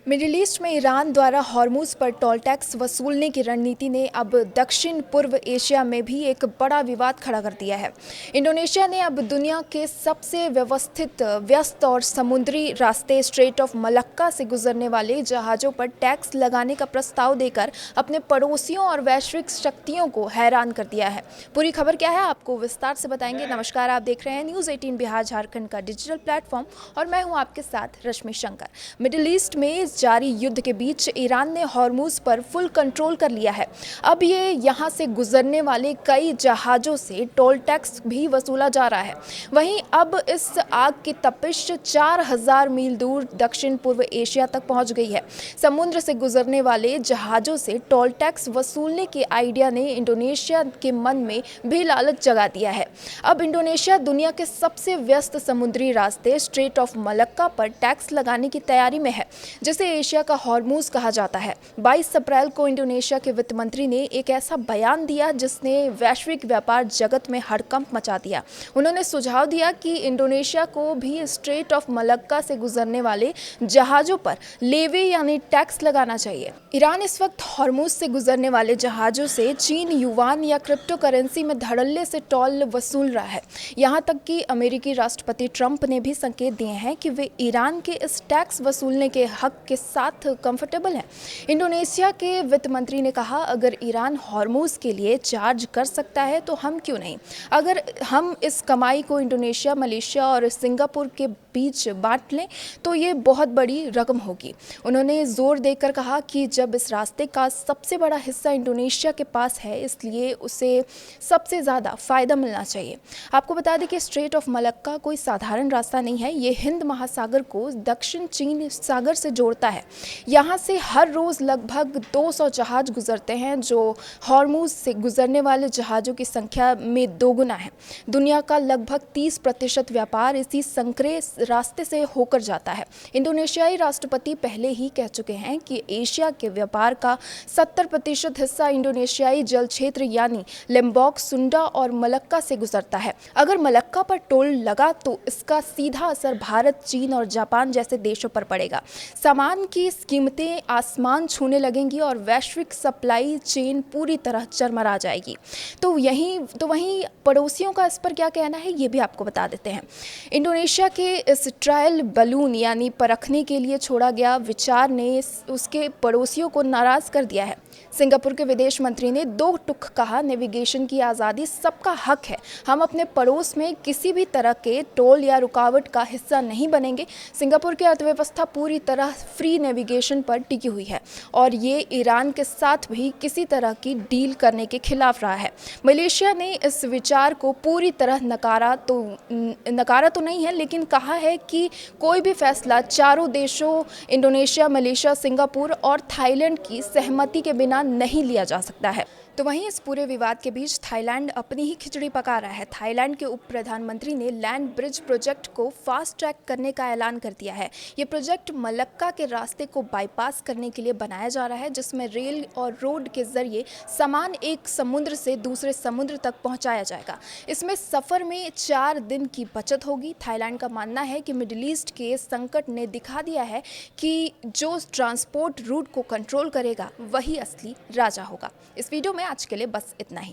Middle east में Iran द्वारा Hormuz पर टोल टैक्स वसूलने की रणनीति ने अब दक्षिण पूर्व एशिया में भी एक बड़ा विवाद खड़ा कर दिया है। इंडोनेशिया ने अब दुनिया के सबसे व्यस्त और समुद्री रास्ते स्ट्रेट ऑफ मलक्का से गुजरने वाले जहाज़ों पर टैक्स लगाने का प्रस्ताव देकर अपने पड़ोसियों और वैश्विक शक्तियों को हैरान कर दिया है। पूरी खबर क्या है आपको विस्तार से बताएंगे। नमस्कार, आप देख रहे हैं न्यूज़ 18 बिहार झारखंड का डिजिटल प्लेटफॉर्म और मैं हूं आपके साथ रश्मि शंकर। मिडिल ईस्ट में जारी युद्ध के बीच ईरान ने हॉर्मुज़ पर फुल कंट्रोल कर लिया है। अब ये यहाँ से गुजरने वाले कई जहाज़ों से टोल टैक्स भी वसूला जा रहा है। वहीं अब इस आग की तपिश 4000 मील दूर दक्षिण पूर्व एशिया तक पहुंच गई है। समुद्र से गुजरने वाले जहाज़ों से टोल टैक्स वसूलने के आइडिया ने इंडोनेशिया के मन में भी लालच जगा दिया है। अब इंडोनेशिया दुनिया के सबसे व्यस्त समुद्री रास्ते स्ट्रेट ऑफ मलक्का पर टैक्स लगाने की तैयारी में है, जिसे एशिया का हॉर्मुज़ कहा जाता है। 22 अप्रैल को इंडोनेशिया के वित्त मंत्री ने एक ऐसा बयान दिया जिसने वैश्विक व्यापार जगत में हड़कंप मचा दिया। उन्होंने सुझाव दिया कि इंडोनेशिया को भी स्ट्रेट ऑफ मलक्का से गुजरने वाले जहाज़ों पर लेवी यानी टैक्स लगाना चाहिए। ईरान इस वक्त हॉर्मुज़ से गुजरने वाले जहाज़ों से चीन युआन या क्रिप्टो करेंसी में धड़ल्ले से टोल वसूल रहा है। यहाँ तक कि अमेरिकी राष्ट्रपति ट्रंप ने भी संकेत दिए हैं कि वे ईरान के इस टैक्स वसूलने के हक के साथ कंफर्टेबल हैं। इंडोनेशिया के वित्त मंत्री ने कहा, अगर ईरान हॉर्मुज़ के लिए चार्ज कर सकता है तो हम क्यों नहीं। अगर हम इस कमाई को इंडोनेशिया, मलेशिया और सिंगापुर के बीच बांट लें तो ये बहुत बड़ी रकम होगी। उन्होंने जोर देकर कहा कि जब इस रास्ते का सबसे बड़ा हिस्सा इंडोनेशिया के पास है, इसलिए उसे सबसे ज़्यादा फ़ायदा मिलना चाहिए। आपको बता दें कि स्ट्रेट ऑफ मलक्का कोई साधारण रास्ता नहीं है। ये हिंद महासागर को दक्षिण चीन सागर से जोड़ता है। यहाँ से हर रोज़ लगभग 200 जहाज़ गुजरते हैं, जो हॉर्मुज़ से गुजरने वाले जहाज़ों की संख्या में दोगुना है। दुनिया का लगभग 30% व्यापार इसी संकरे रास्ते से होकर जाता है। इंडोनेशियाई राष्ट्रपति पहले ही कह चुके हैं कि एशिया के व्यापार का 70% हिस्सा इंडोनेशियाई जल क्षेत्र यानी लिम्बॉक, सुंडा और मलक्का से गुजरता है। अगर मलक्का पर टोल लगा तो इसका सीधा असर भारत, चीन और जापान जैसे देशों पर पड़ेगा। सामान की कीमतें आसमान छूने लगेंगी और वैश्विक सप्लाई चेन पूरी तरह चरमरा जाएगी। तो वहीं पड़ोसियों का इस पर क्या कहना है, ये भी आपको बता देते हैं। इंडोनेशिया के इस ट्रायल बलून यानी परखने के लिए छोड़ा गया विचार ने उसके पड़ोसियों को नाराज़ कर दिया है। सिंगापुर के विदेश मंत्री ने दो टुक कहा, नेविगेशन की आज़ादी सबका हक है। हम अपने पड़ोस में किसी भी तरह के टोल या रुकावट का हिस्सा नहीं बनेंगे। सिंगापुर की अर्थव्यवस्था पूरी तरह फ्री नेविगेशन पर टिकी हुई है और ये ईरान के साथ भी किसी तरह की डील करने के खिलाफ रहा है। मलेशिया ने इस विचार को पूरी तरह नकारा तो नहीं है, लेकिन कहा है कि कोई भी फैसला चारों देशों इंडोनेशिया, मलेशिया, सिंगापुर और थाईलैंड की सहमति के बिना नहीं लिया जा सकता है। तो वहीं इस पूरे विवाद के बीच थाईलैंड अपनी ही खिचड़ी पका रहा है। थाईलैंड के उप प्रधानमंत्री ने लैंड ब्रिज प्रोजेक्ट को फास्ट ट्रैक करने का ऐलान कर दिया है। ये प्रोजेक्ट मलक्का के रास्ते को बाईपास करने के लिए बनाया जा रहा है, जिसमें रेल और रोड के जरिए सामान एक समुद्र से दूसरे समुद्र तक पहुंचाया जाएगा। इसमें सफ़र में 4 दिन की बचत होगी। थाईलैंड का मानना है कि मिडिल ईस्ट के संकट ने दिखा दिया है कि जो ट्रांसपोर्ट रूट को कंट्रोल करेगा वही असली राजा होगा। इस वीडियो में आज के लिए बस इतना ही।